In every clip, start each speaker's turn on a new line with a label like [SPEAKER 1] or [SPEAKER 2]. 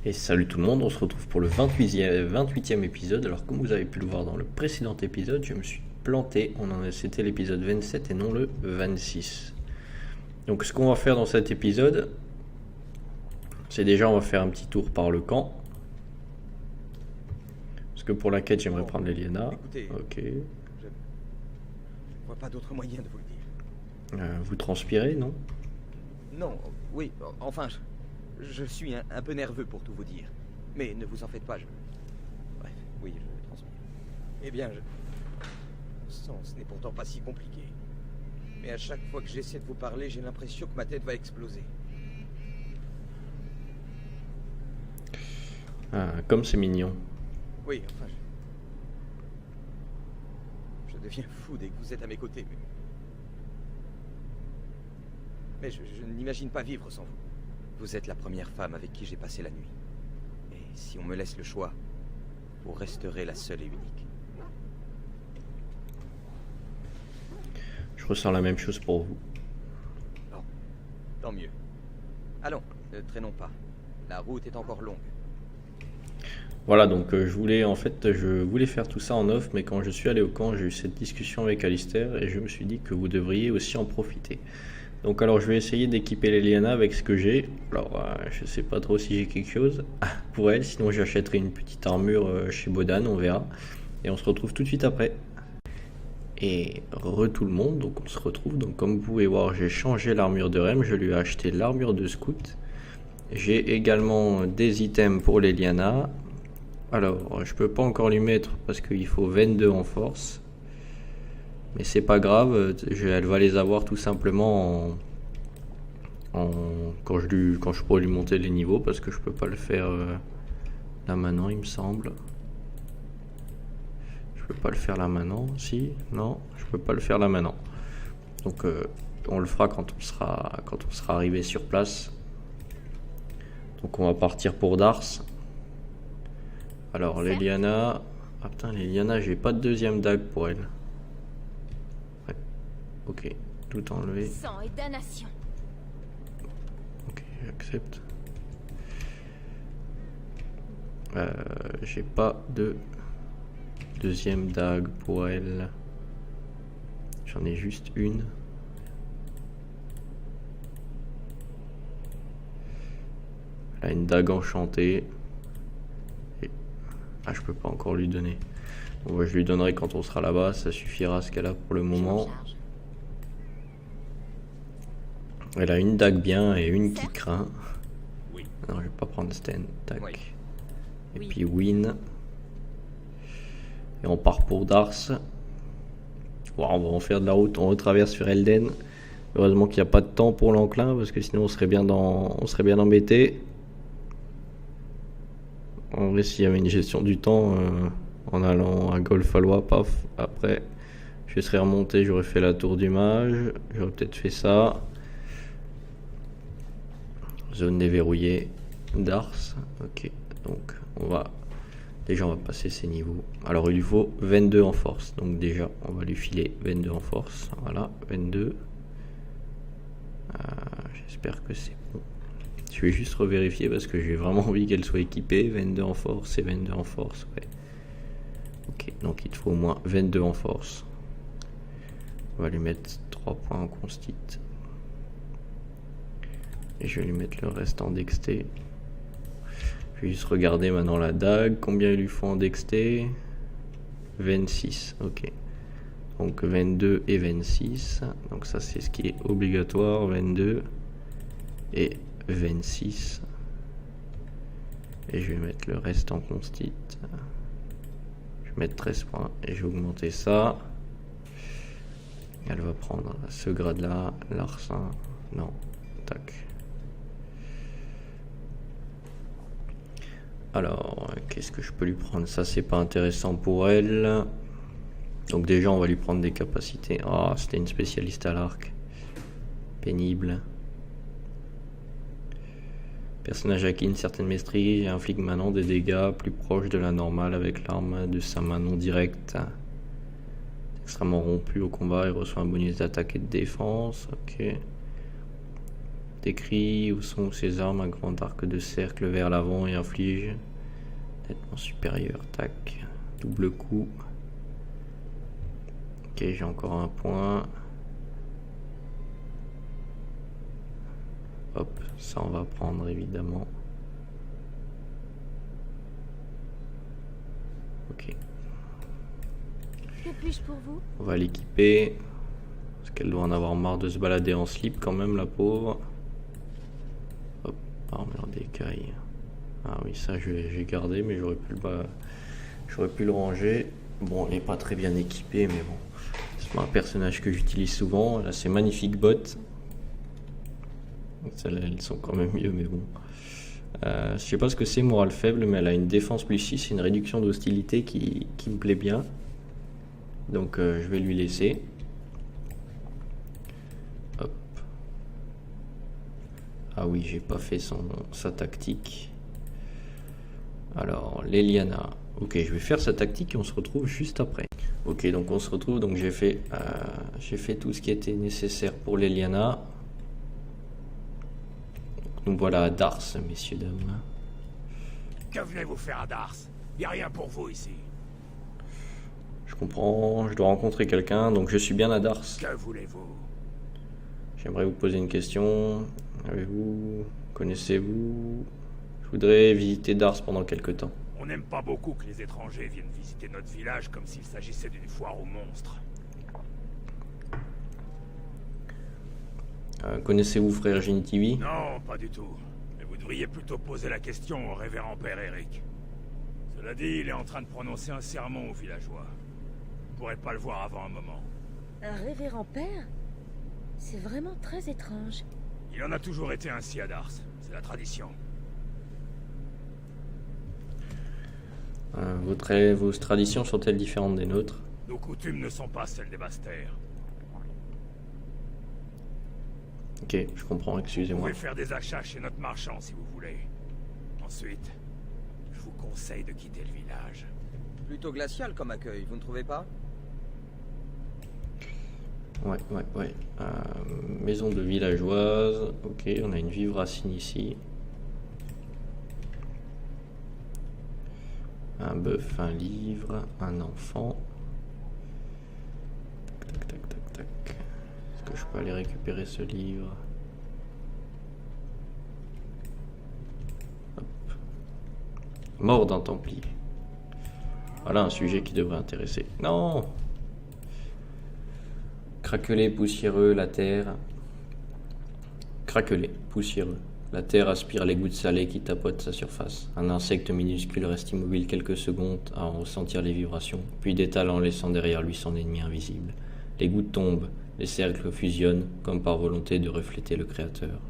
[SPEAKER 1] Et salut tout le monde, on se retrouve pour le 28e épisode. Alors comme vous avez pu le voir dans le précédent épisode, je me suis planté, c'était l'épisode 27 et non le 26. Donc ce qu'on va faire dans cet épisode, c'est déjà on va faire un petit tour par le camp. Parce que pour la quête j'aimerais prendre l'Eliana.
[SPEAKER 2] Écoutez,
[SPEAKER 1] ok.
[SPEAKER 2] je vois pas d'autre moyen de vous le dire.
[SPEAKER 1] Vous transpirez, non?
[SPEAKER 2] Non, oui, enfin, je suis un peu nerveux pour tout vous dire. Mais ne vous en faites pas, Bref, oui, je transpire. Eh bien, ce n'est pourtant pas si compliqué. Mais à chaque fois que j'essaie de vous parler, j'ai l'impression que ma tête va exploser.
[SPEAKER 1] Ah, comme c'est mignon.
[SPEAKER 2] Oui, enfin, je deviens fou dès que vous êtes à mes côtés. Mais je n'imagine pas vivre sans vous. Vous êtes la première femme avec qui j'ai passé la nuit. Et si on me laisse le choix, vous resterez la seule et unique.
[SPEAKER 1] Je ressens la même chose pour vous.
[SPEAKER 2] Oh, tant mieux. Allons, ne traînons pas. La route est encore longue.
[SPEAKER 1] Voilà, donc je voulais faire tout ça en off, mais quand je suis allé au camp, j'ai eu cette discussion avec Alistair et je me suis dit que vous devriez aussi en profiter. Donc alors je vais essayer d'équiper l'Eliana avec ce que j'ai. Alors je sais pas trop si j'ai quelque chose pour elle, sinon j'achèterai une petite armure chez Bodan, on verra. Et on se retrouve tout de suite après. Et tout le monde, donc on se retrouve. Donc comme vous pouvez voir, j'ai changé l'armure de Rem, je lui ai acheté l'armure de scout. J'ai également des items pour l'Eliana. Alors je peux pas encore lui mettre parce qu'il faut 22 en force. Mais c'est pas grave, elle va les avoir tout simplement quand je pourrai lui monter les niveaux, parce que je peux pas le faire là maintenant, il me semble. Je peux pas le faire là maintenant, si, non, je peux pas le faire là maintenant. Donc on le fera quand on sera arrivé sur place. Donc on va partir pour Dars. Alors l'Eliana, ah putain, l'Eliana, j'ai pas de deuxième dague pour elle. Ok, tout enlevé.
[SPEAKER 3] Sang et damnation.
[SPEAKER 1] Ok, j'accepte. J'ai pas de deuxième dague pour elle. J'en ai juste une. Elle a une dague enchantée. Ah, je peux pas encore lui donner. Bon, je lui donnerai quand on sera là-bas, ça suffira ce qu'elle a pour le moment. Elle a une dague bien et une qui craint.
[SPEAKER 2] Oui.
[SPEAKER 1] Non, je vais pas prendre Sten. Tac.
[SPEAKER 2] Oui.
[SPEAKER 1] Et puis Win. Et on part pour Dars. Bon, on va en faire de la route. On retraverse sur Elden. Heureusement qu'il n'y a pas de temps pour l'enclin, parce que sinon on serait bien embêté. En vrai, s'il y avait une gestion du temps, en allant à Golfalois, paf, après, je serais remonté, j'aurais fait la tour du mage. J'aurais peut-être fait ça. Zone déverrouillée, Dars, ok, donc déjà on va passer ces niveaux. Alors il lui faut 22 en force, donc déjà on va lui filer 22 en force, voilà, 22. J'espère que c'est bon. Je vais juste revérifier parce que j'ai vraiment envie qu'elle soit équipée, 22 en force et 22 en force, ouais. Ok, donc il te faut au moins 22 en force. On va lui mettre 3 points en constit. Et je vais lui mettre le reste en dexté. Je vais juste regarder maintenant la dague. Combien il lui faut en dexté? 26, ok. Donc 22 et 26. Donc ça c'est ce qui est obligatoire. 22 et 26. Et je vais mettre le reste en constit. Je vais mettre 13 points et je vais augmenter ça. Elle va prendre ce grade là. Larcin. Non. Tac. Alors, qu'est-ce que je peux lui prendre? Ça, c'est pas intéressant pour elle. Donc déjà, on va lui prendre des capacités. Ah, c'était une spécialiste à l'arc. Pénible. Personnage acquis une certaine maîtrise et inflige maintenant des dégâts plus proches de la normale avec l'arme de sa main non directe. Extrêmement rompu au combat et reçoit un bonus d'attaque et de défense. Ok. Décrit où sont ses armes, un grand arc de cercle vers l'avant et inflige nettement supérieur. Tac, double coup. Ok, j'ai encore un point. Hop, ça on va prendre évidemment. Ok.
[SPEAKER 3] Que puis-je pour vous?
[SPEAKER 1] On va l'équiper. Parce qu'elle doit en avoir marre de se balader en slip quand même, la pauvre. Hop, armure d'écaille. Ah oui, ça j'ai gardé, mais j'aurais pu le ranger. Bon, elle n'est pas très bien équipée, mais bon. C'est pas un personnage que j'utilise souvent. Là, c'est magnifique bottes. Celles-là, elles sont quand même mieux, mais bon. Je sais pas ce que c'est, morale faible, mais elle a une défense plus 6 et une réduction d'hostilité qui me plaît bien. Donc je vais lui laisser. Hop. Ah oui, j'ai pas fait sa tactique. Alors, l'Eliana. Ok, je vais faire sa tactique et on se retrouve juste après. Ok, donc on se retrouve. Donc j'ai fait tout ce qui était nécessaire pour l'Eliana. Nous voilà à Dars, messieurs, dames.
[SPEAKER 4] Que venez-vous faire à Dars? Y a rien pour vous ici.
[SPEAKER 1] Je comprends, je dois rencontrer quelqu'un, donc je suis bien à Dars.
[SPEAKER 4] Que voulez-vous?
[SPEAKER 1] J'aimerais vous poser une question. Connaissez-vous? Je voudrais visiter Dars pendant quelque temps.
[SPEAKER 4] On n'aime pas beaucoup que les étrangers viennent visiter notre village comme s'il s'agissait d'une foire aux monstres.
[SPEAKER 1] Connaissez-vous frère Genitivi?
[SPEAKER 4] Non, pas du tout. Mais vous devriez plutôt poser la question au révérend père Eric. Cela dit, il est en train de prononcer un sermon aux villageois. Vous ne pourrez pas le voir avant un moment.
[SPEAKER 3] Un révérend père? C'est vraiment très étrange.
[SPEAKER 4] Il en a toujours été ainsi à Dars. C'est la tradition.
[SPEAKER 1] Vos traditions sont-elles différentes des nôtres?
[SPEAKER 4] Nos coutumes ne sont pas celles des Basses-Terres.
[SPEAKER 1] Ok, je comprends,
[SPEAKER 4] Vous
[SPEAKER 1] excusez-moi.
[SPEAKER 4] pouvez faire des achats chez notre marchand si vous voulez. Ensuite, je vous conseille de quitter le village.
[SPEAKER 2] Plutôt glacial comme accueil, vous ne trouvez pas?
[SPEAKER 1] Ouais. Maison de villageoise. Ok, on a une vive racine ici. Un bœuf, un livre, un enfant. Tac. Est-ce que je peux aller récupérer ce livre? Hop. Mort d'un templier. Voilà un sujet qui devrait intéresser. Non! Craquelé, poussiéreux, la terre. Craquelé, poussiéreux. La terre aspire les gouttes salées qui tapotent sa surface. Un insecte minuscule reste immobile quelques secondes à en ressentir les vibrations, puis détale en laissant derrière lui son ennemi invisible. Les gouttes tombent, les cercles fusionnent, comme par volonté de refléter le Créateur.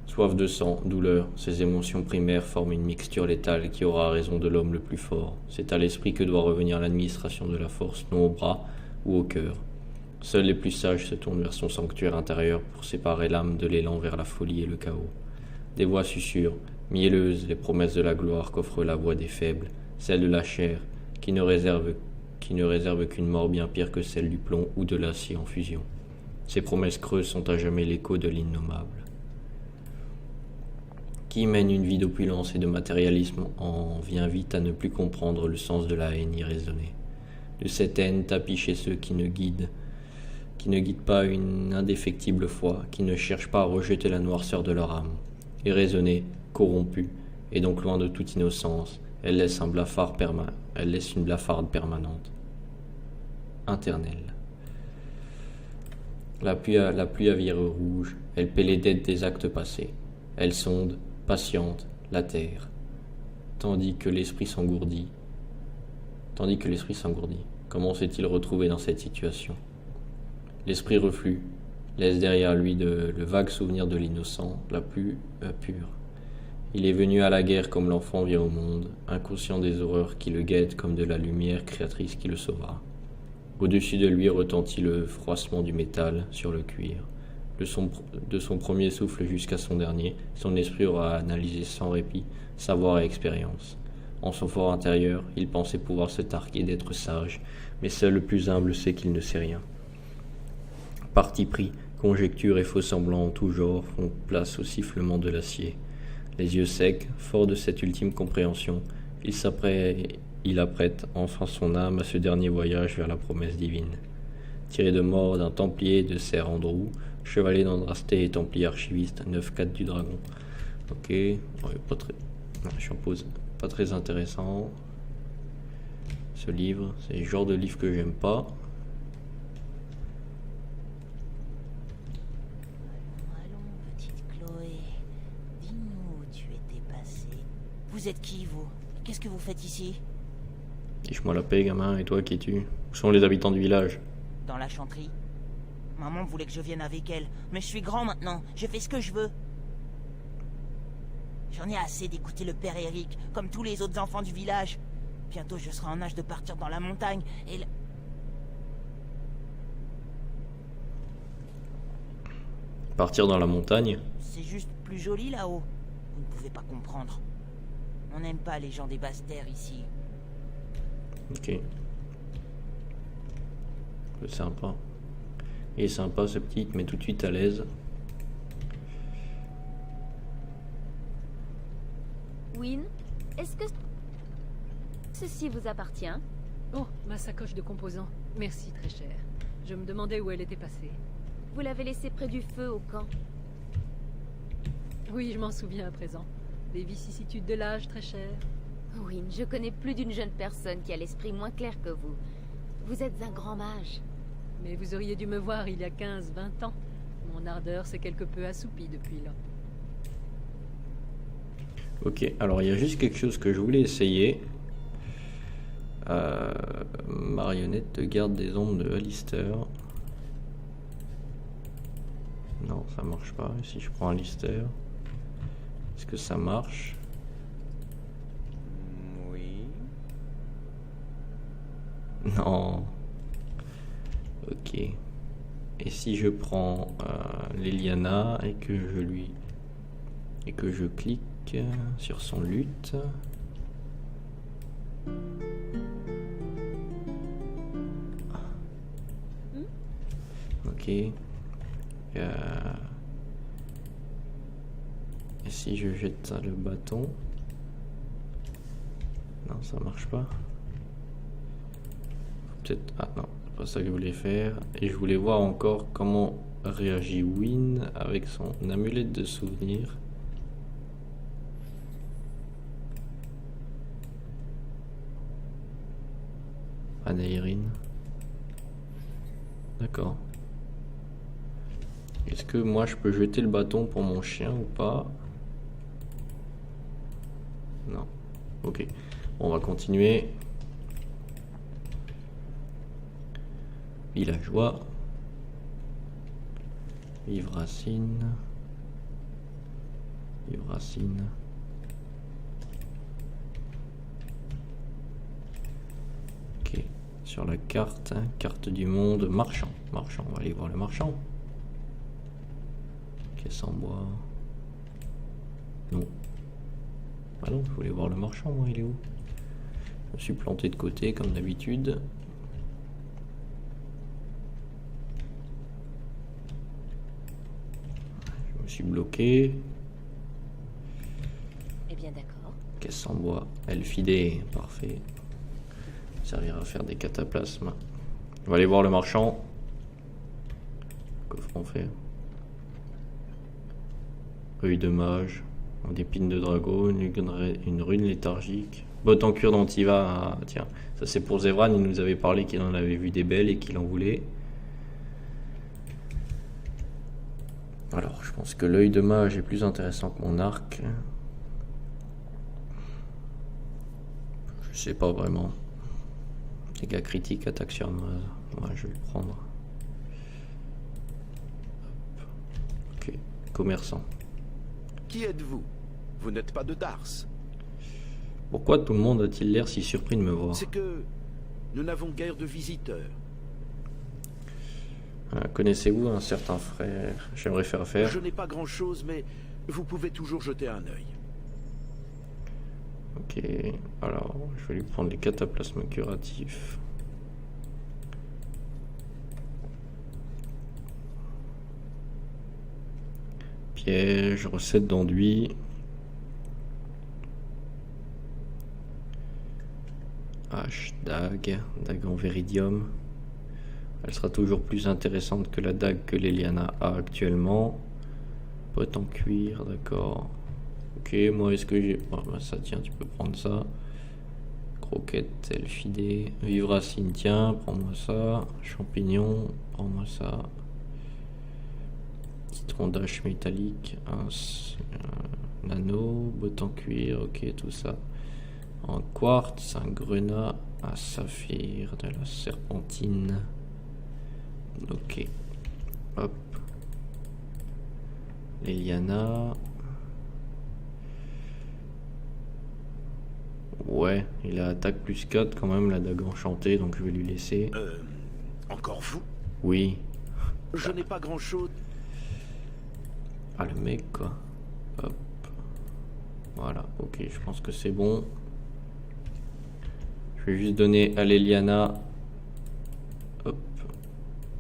[SPEAKER 1] Soif de sang, douleur, ces émotions primaires forment une mixture létale qui aura raison de l'homme le plus fort. C'est à l'esprit que doit revenir l'administration de la force, non au bras ou au cœur. Seuls les plus sages se tournent vers son sanctuaire intérieur pour séparer l'âme de l'élan vers la folie et le chaos. Des voix susurrent, mielleuses, les promesses de la gloire qu'offre la voix des faibles, celle de la chair, qui ne réserve qu'une mort bien pire que celle du plomb ou de l'acier en fusion. Ces promesses creuses sont à jamais l'écho de l'innommable. Qui mène une vie d'opulence et de matérialisme en vient vite à ne plus comprendre le sens de la haine irraisonnée. De cette haine tapis chez ceux qui ne guident pas une indéfectible foi, qui ne cherchent pas à rejeter la noirceur de leur âme. Irraisonnée, corrompue, et donc loin de toute innocence, elle laisse une blafarde permanente. Internelle. La pluie à virer rouge, elle paie les dettes des actes passés. Elle sonde, patiente, la terre. Tandis que l'esprit s'engourdit. Comment s'est-il retrouvé dans cette situation? L'esprit reflue, laisse derrière lui le vague souvenir de l'innocent, la plus pure. Il est venu à la guerre comme l'enfant vient au monde, inconscient des horreurs qui le guettent comme de la lumière créatrice qui le sauvera. Au-dessus de lui retentit le froissement du métal sur le cuir. De son premier souffle jusqu'à son dernier, son esprit aura analysé sans répit, savoir et expérience. En son fort intérieur, il pensait pouvoir se targuer d'être sage, mais seul le plus humble sait qu'il ne sait rien. Parti pris, Conjectures et faux-semblants en tout genre font place au sifflement de l'acier. Les yeux secs, fort de cette ultime compréhension, il apprête enfin son âme à ce dernier voyage vers la promesse divine. Tiré de mort d'un templier de Ser Andrew, chevalier d'Andrasté et templier archiviste, 9-4 du dragon. Ok, ouais, pas très... Non, je suis en pause. Pas très intéressant. Ce livre, c'est le genre de livre que j'aime pas.
[SPEAKER 5] Allons, petite Chloé. Dis-nous où tu étais passée. Vous êtes qui, vous? Qu'est-ce que vous faites ici?
[SPEAKER 1] Fiche-moi la paix, gamin, et toi, qui es-tu? Où sont les habitants du village?
[SPEAKER 5] Dans la chanterie. Maman voulait que je vienne avec elle, mais je suis grand maintenant, je fais ce que je veux. J'en ai assez d'écouter le père Eric, comme tous les autres enfants du village. Bientôt je serai en âge de partir dans la montagne, et...
[SPEAKER 1] Partir dans la montagne?
[SPEAKER 5] C'est juste plus joli là-haut. Vous ne pouvez pas comprendre. On n'aime pas les gens des basses terres ici.
[SPEAKER 1] Ok. C'est sympa. Il est sympa ce petit, il te met tout de suite à l'aise.
[SPEAKER 3] Wynne, est-ce que ceci vous appartient?
[SPEAKER 6] Oh, ma sacoche de composants. Merci, très cher. Je me demandais où elle était passée.
[SPEAKER 3] Vous l'avez laissée près du feu au camp.
[SPEAKER 6] Oui, je m'en souviens à présent. Des vicissitudes de l'âge, très cher.
[SPEAKER 3] Wynne, je connais plus d'une jeune personne qui a l'esprit moins clair que vous. Vous êtes un grand mage.
[SPEAKER 6] Mais vous auriez dû me voir il y a 15-20 ans. Mon ardeur s'est quelque peu assoupie depuis là.
[SPEAKER 1] Ok, alors il y a juste quelque chose que je voulais essayer. Marionnette de garde des ombres de Alistair. Non, ça marche pas. Et si je prends Alistair, est-ce que ça marche?
[SPEAKER 2] Oui.
[SPEAKER 1] Non. Ok. Et si je prends Leliana et que je clique sur son lutte. Ok. Et si je jette le bâton. Non, ça marche pas. Peut-être. Ah non, c'est pas ça que je voulais faire. Et je voulais voir encore comment réagit Wynne avec son amulette de souvenir. Anaïrine. D'accord. Est-ce que moi je peux jeter le bâton pour mon chien ou pas? Non. Ok. Bon, on va continuer. Villageois. Vivracine. Vivracine. Ok. Sur la carte, hein, carte du monde, marchand. Marchand, on va aller voir le marchand. Caisse en bois. Non. Ah non, je voulais voir le marchand, moi, il est où? Je me suis planté de côté, comme d'habitude. Je me suis bloqué.
[SPEAKER 3] Eh bien d'accord.
[SPEAKER 1] Caisse en bois. Elfidé, parfait. Ça servira à faire des cataplasmes. On va aller voir le marchand. Coffre en fer. Œil de mage. Des pines de dragon, une rune léthargique. Botte en cuir d'Antiva. Ah, tiens, ça c'est pour Zevran, il nous avait parlé qu'il en avait vu des belles et qu'il en voulait. Alors, je pense que l'œil de mage est plus intéressant que mon arc. Je sais pas vraiment. Dégâts critiques, attaque surnoise. Ouais, je vais le prendre. Hop. Ok, commerçant.
[SPEAKER 7] Qui êtes-vous? Vous n'êtes pas de Dars.
[SPEAKER 1] Pourquoi tout le monde a-t-il l'air si surpris de me voir?
[SPEAKER 7] C'est que nous n'avons guère de visiteurs.
[SPEAKER 1] Connaissez-vous un certain frère? J'aimerais faire affaire.
[SPEAKER 7] Je n'ai pas grand-chose, mais vous pouvez toujours jeter un œil.
[SPEAKER 1] Ok, alors je vais lui prendre les cataplasmes curatifs. piège, recette d'enduit. Dague en viridium. Elle sera toujours plus intéressante que la dague que l'Eliana a actuellement. Pote en cuir, d'accord. Ok, moi est-ce que j'ai... Oh, bah ça tiens, tu peux prendre ça. Croquette, elfidée. Vivracine, tiens, prends-moi ça. Champignon, prends-moi ça. Citron d'ache métallique. Un anneau, botte en cuir, ok, tout ça. En quartz, un grenat, un saphir, de la serpentine. Ok. Hop. L'Eliana. Ouais, il a attaque plus 4 quand même, la dague enchantée, donc je vais lui laisser.
[SPEAKER 7] Encore vous?
[SPEAKER 1] Oui.
[SPEAKER 7] Je n'ai pas grand-chose.
[SPEAKER 1] Ah, le mec, quoi. Hop. Voilà, ok, je pense que c'est bon. Je vais juste donner à l'Eliana. Hop.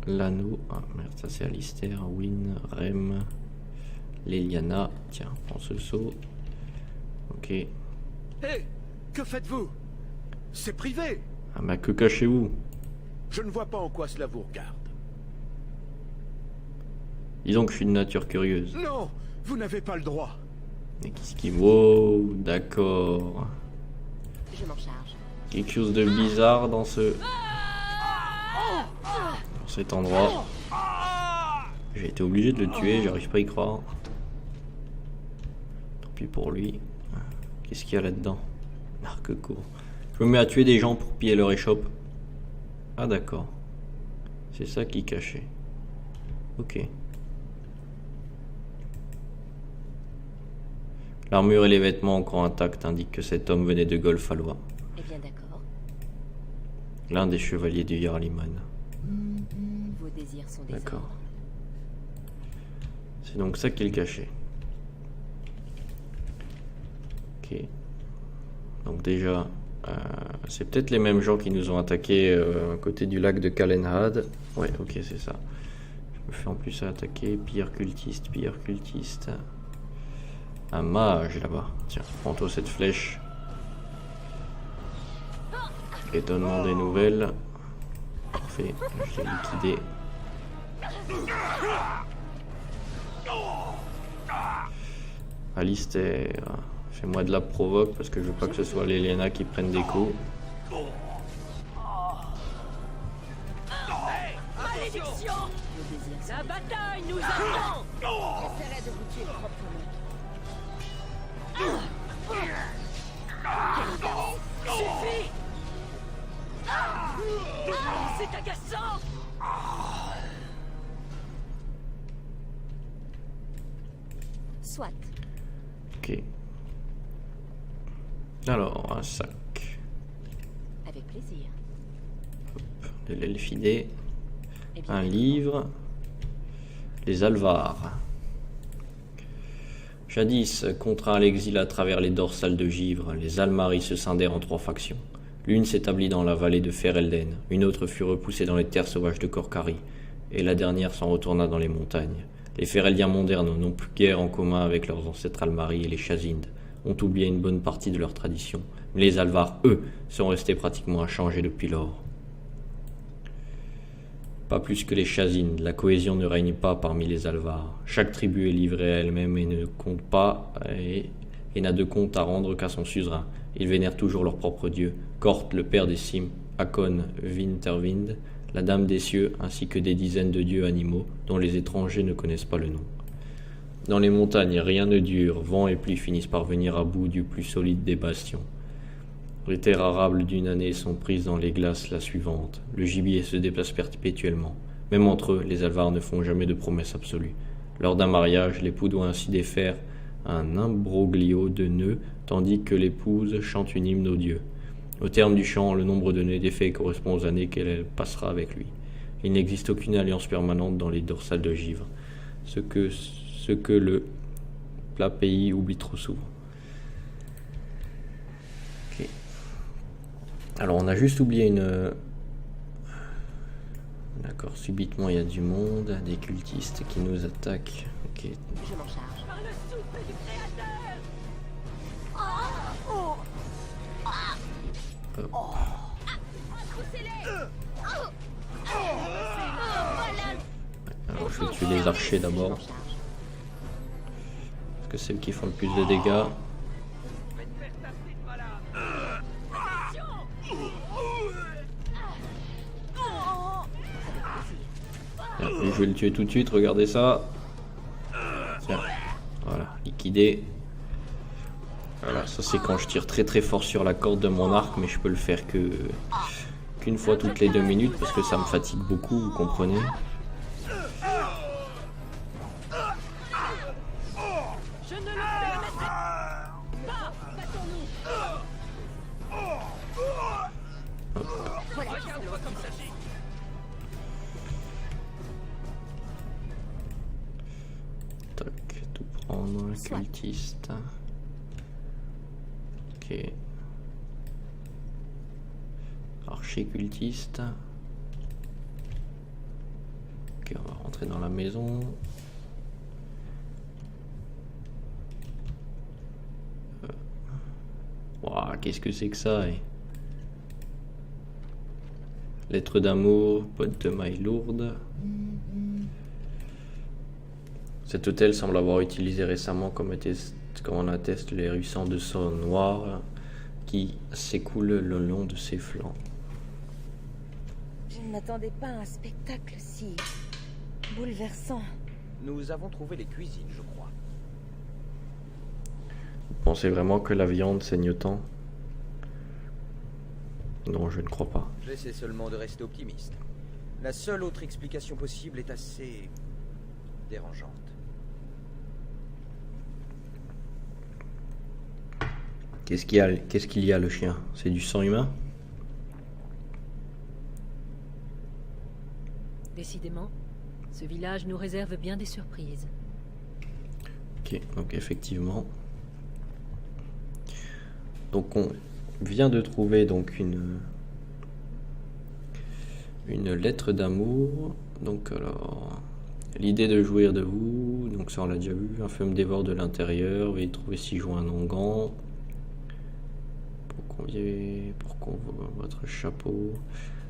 [SPEAKER 1] L'anneau. Ah merde, ça c'est Alistair. Win, Rem. L'Eliana. Tiens, prends ce saut. Ok.
[SPEAKER 7] Hé, que faites-vous? C'est privé.
[SPEAKER 1] Ah bah que cachez-vous?
[SPEAKER 7] Je ne vois pas en quoi cela vous regarde.
[SPEAKER 1] Disons que je suis de nature curieuse.
[SPEAKER 7] Non, vous n'avez pas le droit.
[SPEAKER 1] Et qu'est-ce qui... Wow, d'accord.
[SPEAKER 3] Je m'en charge.
[SPEAKER 1] Quelque chose de bizarre dans ce... Dans cet endroit. J'ai été obligé de le tuer, j'arrive pas à y croire. Tant pis pour lui. Qu'est-ce qu'il y a là-dedans? Arc court. Je me mets à tuer des gens pour piller leur échoppe. Ah d'accord. C'est ça qui est caché. Ok. L'armure et les vêtements encore intacts indiquent que cet homme venait de Golfalois.
[SPEAKER 3] Eh bien d'accord.
[SPEAKER 1] L'un des chevaliers du Jarlimon.
[SPEAKER 3] Vos désirs sont des
[SPEAKER 1] D'accord.
[SPEAKER 3] ordres.
[SPEAKER 1] C'est donc ça qui est le caché. Ok. Donc déjà, c'est peut-être les mêmes gens qui nous ont attaqués à côté du lac de Kalenhad. Ouais, ok, c'est ça. Je me fais en plus attaquer. Pire cultiste, pire cultiste. Un mage là-bas. Tiens, prends-toi cette flèche. Étonnement des nouvelles. Parfait, je l'ai liquidé. Alistair, fais-moi de la provoque parce que je veux pas que ce soit l'Eliana qui prenne des coups.
[SPEAKER 3] Malédiction! La bataille nous attend! J'essaierai de vous tuer proprement. Suffit! C'est agaçant! Soit.
[SPEAKER 1] Ok. Alors, un sac.
[SPEAKER 3] Avec plaisir.
[SPEAKER 1] De l'elfidé.
[SPEAKER 3] Eh bien,
[SPEAKER 1] Un livre. Les Alvars. Jadis, contraints à l'exil à travers les dorsales de givre, les Almaris se scindèrent en 3 factions. L'une s'établit dans la vallée de Ferelden, une autre fut repoussée dans les terres sauvages de Korkari, et la dernière s'en retourna dans les montagnes. Les Fereldiens modernes n'ont plus guère en commun avec leurs ancêtres Almaris et les Chazindes, ont oublié une bonne partie de leur tradition, mais les Alvars, eux, sont restés pratiquement inchangés depuis lors. Pas plus que les Chazindes, la cohésion ne règne pas parmi les Alvars. Chaque tribu est livrée à elle-même et ne compte pas et n'a de compte à rendre qu'à son suzerain. Ils vénèrent toujours leur propre dieu, Kort, le père des cimes, Hakon, Winterwind, la dame des cieux, ainsi que des dizaines de dieux animaux dont les étrangers ne connaissent pas le nom. Dans les montagnes, rien ne dure, vent et pluie finissent par venir à bout du plus solide des bastions. Les terres arables d'une année sont prises dans les glaces la suivante. Le gibier se déplace perpétuellement. Même entre eux, les Alvars ne font jamais de promesses absolues. Lors d'un mariage, l'époux doit ainsi défaire un imbroglio de nœuds, tandis que l'épouse chante une hymne au dieu. Au terme du chant, le nombre de nœuds défaits correspond aux années qu'elle passera avec lui. Il n'existe aucune alliance permanente dans les dorsales de givre, ce que le plat pays oublie trop souvent. Ok. Alors on a juste oublié une... D'accord, subitement il y a du monde, des cultistes qui nous attaquent. Ok.
[SPEAKER 3] Je m'en charge.
[SPEAKER 1] Alors je vais tuer les archers d'abord. Parce que c'est eux qui font le plus de dégâts. Bien, je vais le tuer tout de suite, regardez ça. Tiens, voilà, liquidé. Voilà, ça c'est quand je tire très très fort sur la corde de mon arc, mais je peux le faire qu'une fois toutes les 2 minutes parce que ça me fatigue beaucoup, vous comprenez. Tac, tout prendre, cultiste. Ok. Archer cultiste. Ok, on va rentrer dans la maison. Waouh, qu'est-ce que c'est que ça Lettre d'amour, botte de mailles lourde. Cet hôtel semble avoir utilisé récemment comme on atteste les ruissants de sang noir qui s'écoulent le long de ses flancs.
[SPEAKER 5] Je ne m'attendais pas à un spectacle si bouleversant.
[SPEAKER 2] Nous avons trouvé les cuisines, je crois.
[SPEAKER 1] Vous pensez vraiment que la viande saigne autant? Non, je ne crois pas.
[SPEAKER 2] J'essaie seulement de rester optimiste. La seule autre explication possible est assez dérangeante.
[SPEAKER 1] Qu'est-ce qu'il y a le chien? C'est du sang humain?
[SPEAKER 6] Décidément, ce village nous réserve bien des surprises.
[SPEAKER 1] Ok, donc effectivement. Donc on vient de trouver donc une lettre d'amour. Donc alors, l'idée de jouir de vous, donc ça on l'a déjà vu. Un feu me dévore de l'intérieur. Veuillez trouver 6 joints non gants. Pour qu'on voit votre chapeau.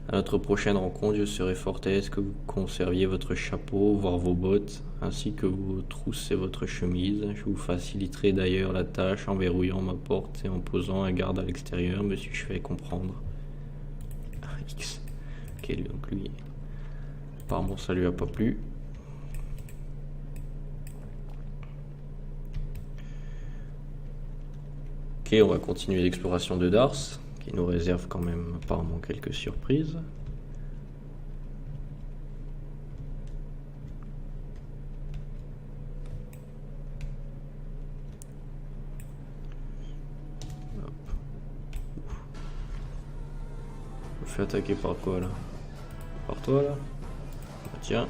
[SPEAKER 1] À notre prochaine rencontre, je serai fort à l'aise que vous conserviez votre chapeau, voire vos bottes, ainsi que vos trousses et votre chemise. Je vous faciliterai d'ailleurs la tâche en verrouillant ma porte et en posant un garde à l'extérieur, me suis-je fait comprendre. X. Ok, donc lui, apparemment ça lui a pas plu. Ok, on va continuer l'exploration de Dars, qui nous réserve quand même apparemment quelques surprises. Hop. Je me fais attaquer par quoi là? Par toi là? Ah, tiens,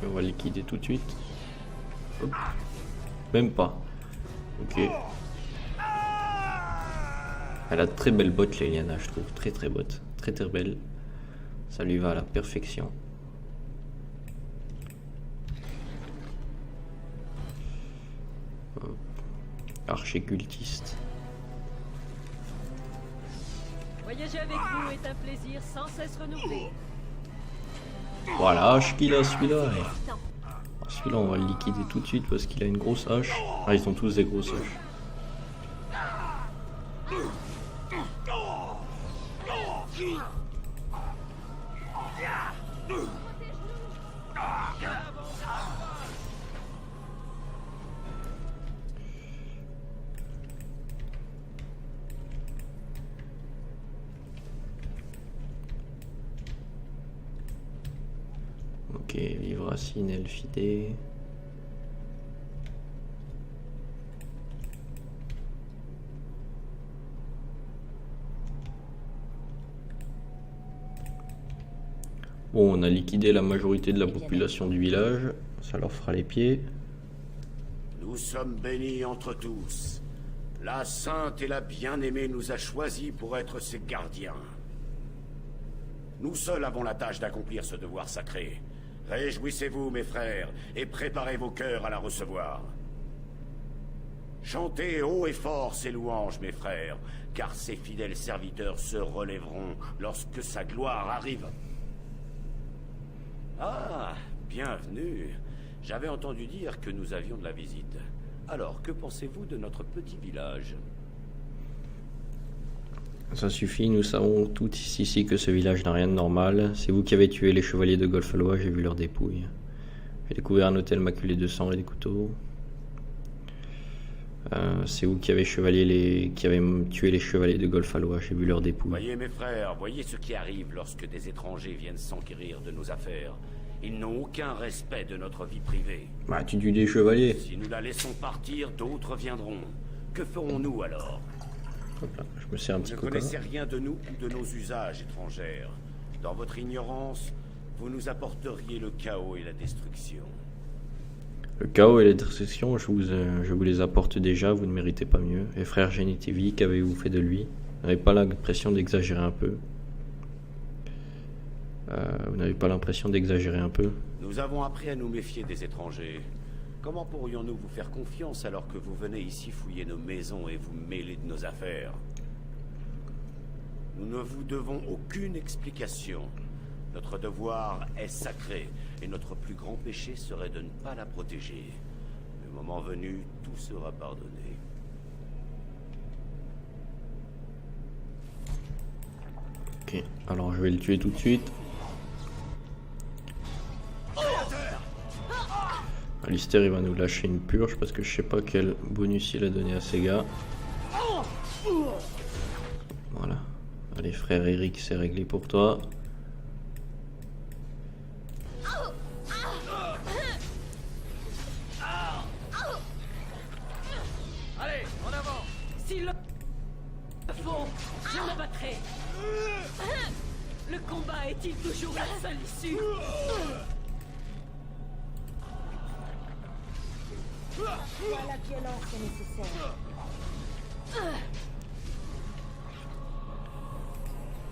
[SPEAKER 1] on va liquider tout de suite. Hop. Même pas. Ok. Elle a de très belles bottes, Leliana, je trouve. Très très bottes. Très très belle. Ça lui va à la perfection. Archer cultiste.
[SPEAKER 6] Voyager avec vous est un plaisir sans cesse renouvelé.
[SPEAKER 1] Voilà, hache qu'il a celui-là. Celui-là, on va le liquider tout de suite parce qu'il a une grosse hache. Ah, ils ont tous des grosses haches. Ok, Vivracine, Elfidé. Bon, on a liquidé la majorité de la population du village. Ça leur fera les pieds.
[SPEAKER 7] Nous sommes bénis entre tous. La Sainte et la Bien-Aimée nous a choisis pour être ses gardiens. Nous seuls avons la tâche d'accomplir ce devoir sacré. Réjouissez-vous, mes frères, et préparez vos cœurs à la recevoir. Chantez haut et fort ses louanges, mes frères, car ses fidèles serviteurs se relèveront lorsque sa gloire arrive. Ah, bienvenue. J'avais entendu dire que nous avions de la visite. Alors, que pensez-vous de notre petit village?
[SPEAKER 1] Ça suffit, nous savons tous ici que ce village n'a rien de normal. C'est vous qui avez tué les chevaliers de Golfalois, j'ai vu leurs dépouilles. J'ai découvert un hôtel maculé de sang et des couteaux. C'est vous qui avez tué les chevaliers de Golfalois, j'ai vu leurs dépouilles.
[SPEAKER 7] Voyez mes frères, voyez ce qui arrive lorsque des étrangers viennent s'enquérir de nos affaires. Ils n'ont aucun respect de notre vie privée.
[SPEAKER 1] Bah, tu tues des chevaliers.
[SPEAKER 7] Si nous la laissons partir, d'autres viendront. Que ferons-nous alors?
[SPEAKER 1] Hop là, je me sers un petit
[SPEAKER 7] Vous ne
[SPEAKER 1] coca.
[SPEAKER 7] connaissez rien de nous ou de nos usages étrangers. Dans votre ignorance, vous nous apporteriez le chaos et la destruction.
[SPEAKER 1] Le chaos et la destruction, je vous les apporte déjà, vous ne méritez pas mieux. Et frère Genitivy, qu'avez-vous fait de lui? Vous n'avez pas l'impression d'exagérer un peu? Vous n'avez pas l'impression d'exagérer un peu?
[SPEAKER 7] Nous avons appris à nous méfier des étrangers. Comment pourrions-nous vous faire confiance alors que vous venez ici fouiller nos maisons et vous mêler de nos affaires? Nous ne vous devons aucune explication. Notre devoir est sacré, et notre plus grand péché serait de ne pas la protéger. Le moment venu, tout sera pardonné.
[SPEAKER 1] Ok, alors je vais le tuer tout de suite. Alistair il va nous lâcher une purge parce que je sais pas quel bonus il a donné à ces gars. Voilà. Allez frère Eric, c'est réglé pour toi.
[SPEAKER 2] Allez, en avant!
[SPEAKER 6] S'ils le font, je me battrai. Le combat est-il toujours la seule issue?
[SPEAKER 5] La violence est nécessaire.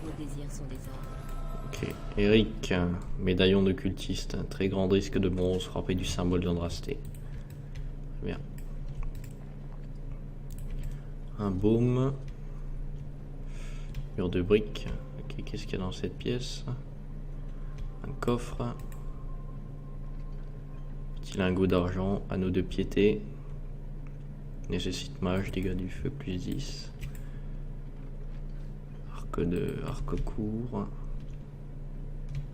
[SPEAKER 3] Vos désirs sont des ordres.
[SPEAKER 1] Ok, Eric, médaillon de cultiste, un très grand risque de bronze frappé du symbole d'Andrasté. Bien. Un baume. Mur de briques. Ok, qu'est-ce qu'il y a dans cette pièce? Un coffre. Petit lingot d'argent, anneau de piété. Nécessite mage, dégâts du feu, plus 10. Arc court.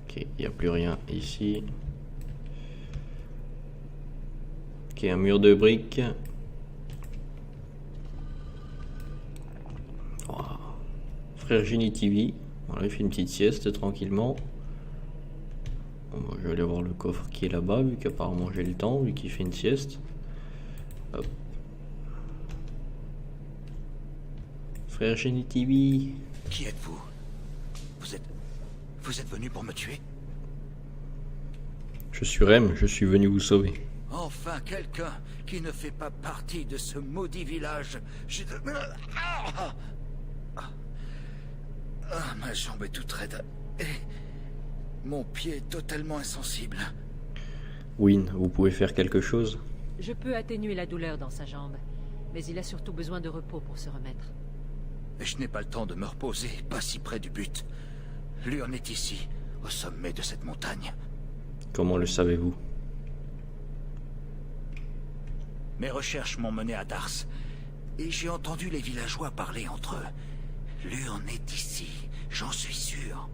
[SPEAKER 1] Ok, il n'y a plus rien ici. Ok, un mur de briques. Oh. Frère Genitivy. Voilà, il fait une petite sieste tranquillement. Bon, bah, je vais aller voir le coffre qui est là-bas, vu qu'apparemment j'ai le temps, vu qu'il fait une sieste. Hop. Frère Genitivy.
[SPEAKER 8] Qui êtes-vous? Vous êtes venu pour me tuer?
[SPEAKER 1] Je suis Rem, je suis venu vous sauver.
[SPEAKER 8] Enfin, quelqu'un qui ne fait pas partie de ce maudit village. Ma jambe est toute raide. Et mon pied est totalement insensible.
[SPEAKER 1] Wynne, vous pouvez faire quelque chose?
[SPEAKER 6] Je peux atténuer la douleur dans sa jambe, mais il a surtout besoin de repos pour se remettre.
[SPEAKER 8] Je n'ai pas le temps de me reposer, pas si près du but. L'urne est ici, au sommet de cette montagne.
[SPEAKER 1] Comment le savez-vous?
[SPEAKER 8] Mes recherches m'ont mené à Dars, et j'ai entendu les villageois parler entre eux. L'urne est ici, j'en suis sûr.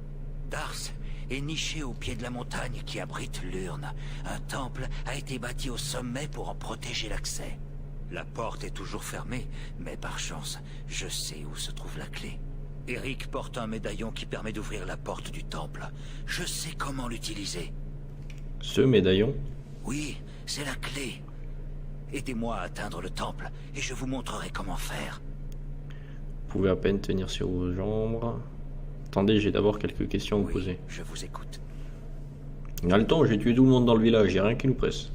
[SPEAKER 8] Dars est niché au pied de la montagne qui abrite l'urne. Un temple a été bâti au sommet pour en protéger l'accès. La porte est toujours fermée, mais par chance, je sais où se trouve la clé. Eric porte un médaillon qui permet d'ouvrir la porte du temple. Je sais comment l'utiliser.
[SPEAKER 1] Ce médaillon?
[SPEAKER 8] Oui, c'est la clé. Aidez-moi à atteindre le temple, et je vous montrerai comment faire.
[SPEAKER 1] Vous pouvez à peine tenir sur vos jambes. Attendez, j'ai d'abord quelques questions à vous poser.
[SPEAKER 8] Je vous écoute.
[SPEAKER 1] On a le temps, j'ai tué tout le monde dans le village, il n'y a rien qui nous presse.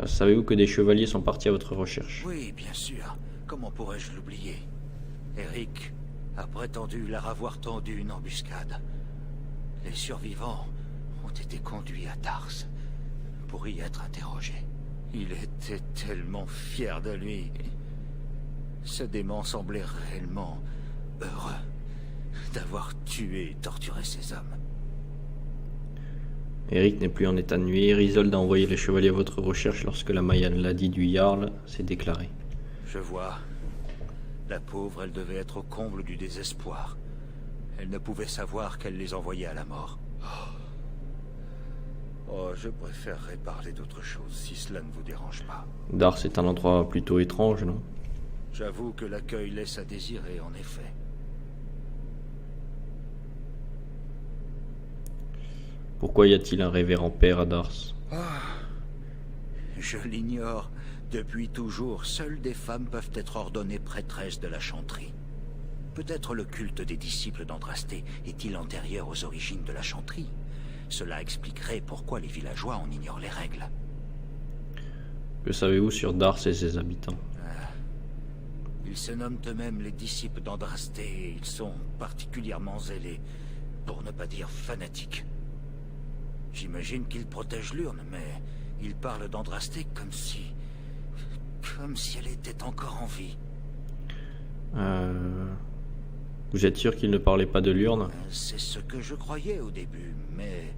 [SPEAKER 1] Savez-vous que des chevaliers sont partis à votre recherche?
[SPEAKER 8] Oui, bien sûr. Comment pourrais-je l'oublier? Eric a prétendu leur avoir tendu une embuscade. Les survivants ont été conduits à Dars pour y être interrogés. Il était tellement fier de lui. Ce démon semblait réellement heureux d'avoir tué et torturé ces hommes.
[SPEAKER 1] Eric n'est plus en état de nuire. Isolde a envoyé les chevaliers à votre recherche lorsque la maladie du Jarl s'est déclarée.
[SPEAKER 8] Je vois. La pauvre, elle devait être au comble du désespoir. Elle ne pouvait savoir qu'elle les envoyait à la mort. Oh, je préférerais parler d'autre chose si cela ne vous dérange pas.
[SPEAKER 1] Dars est un endroit plutôt étrange, non?
[SPEAKER 8] J'avoue que l'accueil laisse à désirer, en effet.
[SPEAKER 1] Pourquoi y a-t-il un révérend père à Dars?
[SPEAKER 8] Je l'ignore. Depuis toujours, seules des femmes peuvent être ordonnées prêtresses de la chanterie. Peut-être le culte des disciples d'Andrasté est-il antérieur aux origines de la chanterie. Cela expliquerait pourquoi les villageois en ignorent les règles.
[SPEAKER 1] Que savez-vous sur Dars et ses habitants?
[SPEAKER 8] Ils se nomment eux-mêmes les disciples d'Andrasté et ils sont particulièrement zélés, pour ne pas dire fanatiques. J'imagine qu'ils protègent l'urne, mais ils parlent d'Andrasté comme si elle était encore en vie.
[SPEAKER 1] Vous êtes sûr qu'il ne parlait pas de l'urne?
[SPEAKER 8] C'est ce que je croyais au début, mais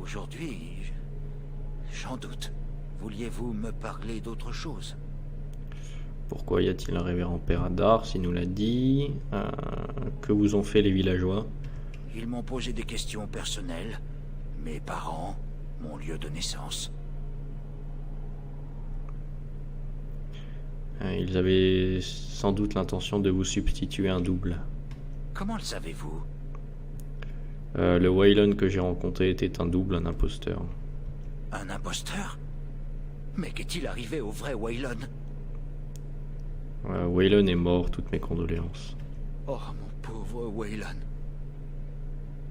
[SPEAKER 8] aujourd'hui, j'en doute. Vouliez-vous me parler d'autre chose?
[SPEAKER 1] Pourquoi y a-t-il un révérend père à Dars? Il nous l'a dit. Que vous ont fait les villageois?
[SPEAKER 8] Ils m'ont posé des questions personnelles. Mes parents, mon lieu de naissance.
[SPEAKER 1] Ils avaient sans doute l'intention de vous substituer un double.
[SPEAKER 8] Comment le savez-vous?
[SPEAKER 1] Le Waylon que j'ai rencontré était un double, un imposteur.
[SPEAKER 8] Un imposteur? Mais qu'est-il arrivé au vrai Waylon?
[SPEAKER 1] Waylon est mort, toutes mes condoléances.
[SPEAKER 8] Oh, mon pauvre Waylon.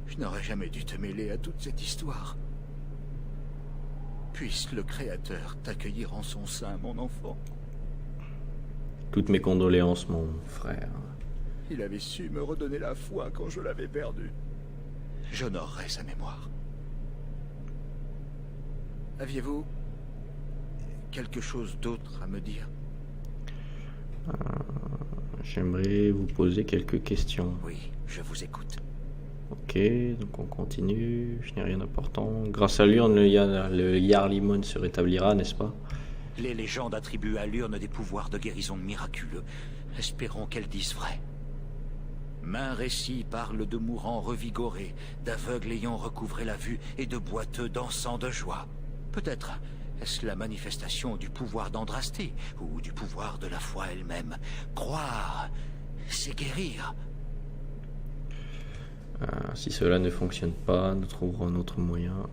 [SPEAKER 8] Je n'aurais jamais dû te mêler à toute cette histoire. Puisse le Créateur t'accueillir en son sein, mon enfant.
[SPEAKER 1] Toutes mes condoléances, mon frère.
[SPEAKER 8] Il avait su me redonner la foi quand je l'avais perdue. J'honorerai sa mémoire. Aviez-vous quelque chose d'autre à me dire?
[SPEAKER 1] J'aimerais vous poser quelques questions.
[SPEAKER 8] Oui, je vous écoute.
[SPEAKER 1] Ok, donc on continue. Je n'ai rien d'important. Grâce à l'urne, le Jarlimon se rétablira, n'est-ce pas?
[SPEAKER 8] Les légendes attribuent à l'urne des pouvoirs de guérison miraculeux. Espérons qu'elles disent vrai. Maints récits parlent de mourants revigorés, d'aveugles ayant recouvré la vue et de boiteux dansant de joie. Peut-être est-ce la manifestation du pouvoir d'Andrasté ou du pouvoir de la foi elle-même. Croire, c'est guérir.
[SPEAKER 1] Si cela ne fonctionne pas, nous trouverons un autre moyen.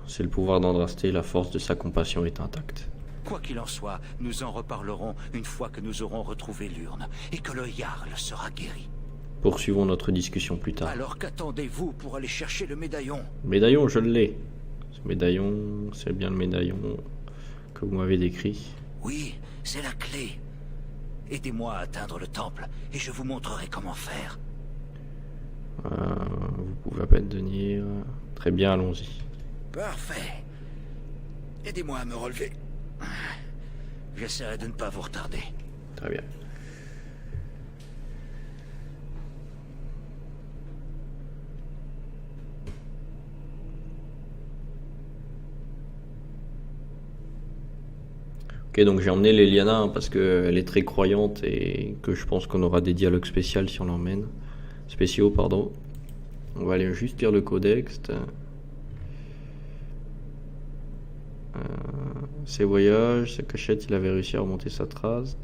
[SPEAKER 1] C'est le pouvoir d'Andrasté, la force de sa compassion est intacte.
[SPEAKER 8] Quoi qu'il en soit, nous en reparlerons une fois que nous aurons retrouvé l'urne et que le Jarl sera guéri.
[SPEAKER 1] Poursuivons notre discussion plus tard.
[SPEAKER 8] Alors qu'attendez-vous pour aller chercher le médaillon?
[SPEAKER 1] Le médaillon, je l'ai. Ce médaillon, c'est bien le médaillon que vous m'avez décrit.
[SPEAKER 8] Oui, c'est la clé. Aidez-moi à atteindre le temple et je vous montrerai comment faire.
[SPEAKER 1] Vous pouvez à peine venir. Très bien, allons-y.
[SPEAKER 8] Parfait. Aidez-moi à me relever. J'essaierai de ne pas vous retarder.
[SPEAKER 1] Très bien. Ok, donc j'ai emmené Leliana parce qu'elle est très croyante et que je pense qu'on aura des dialogues spéciaux si on l'emmène. Spéciaux, pardon. On va aller juste lire le codex. Ses voyages, sa cachette, il avait réussi à remonter sa trace.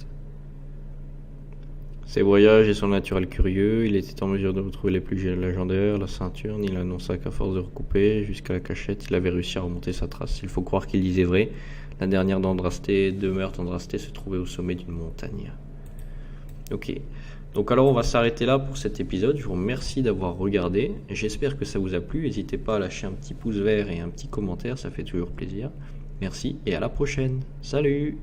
[SPEAKER 1] Ses voyages et son naturel curieux, il était en mesure de retrouver les plus légendaires, la ceinture, il annonça qu'à force de recouper jusqu'à la cachette, il avait réussi à remonter sa trace. Il faut croire qu'il disait vrai. La dernière demeure d'Andrasté se trouvait au sommet d'une montagne. Ok. Donc alors on va s'arrêter là pour cet épisode. Je vous remercie d'avoir regardé. J'espère que ça vous a plu. N'hésitez pas à lâcher un petit pouce vert et un petit commentaire, ça fait toujours plaisir. Merci et à la prochaine. Salut!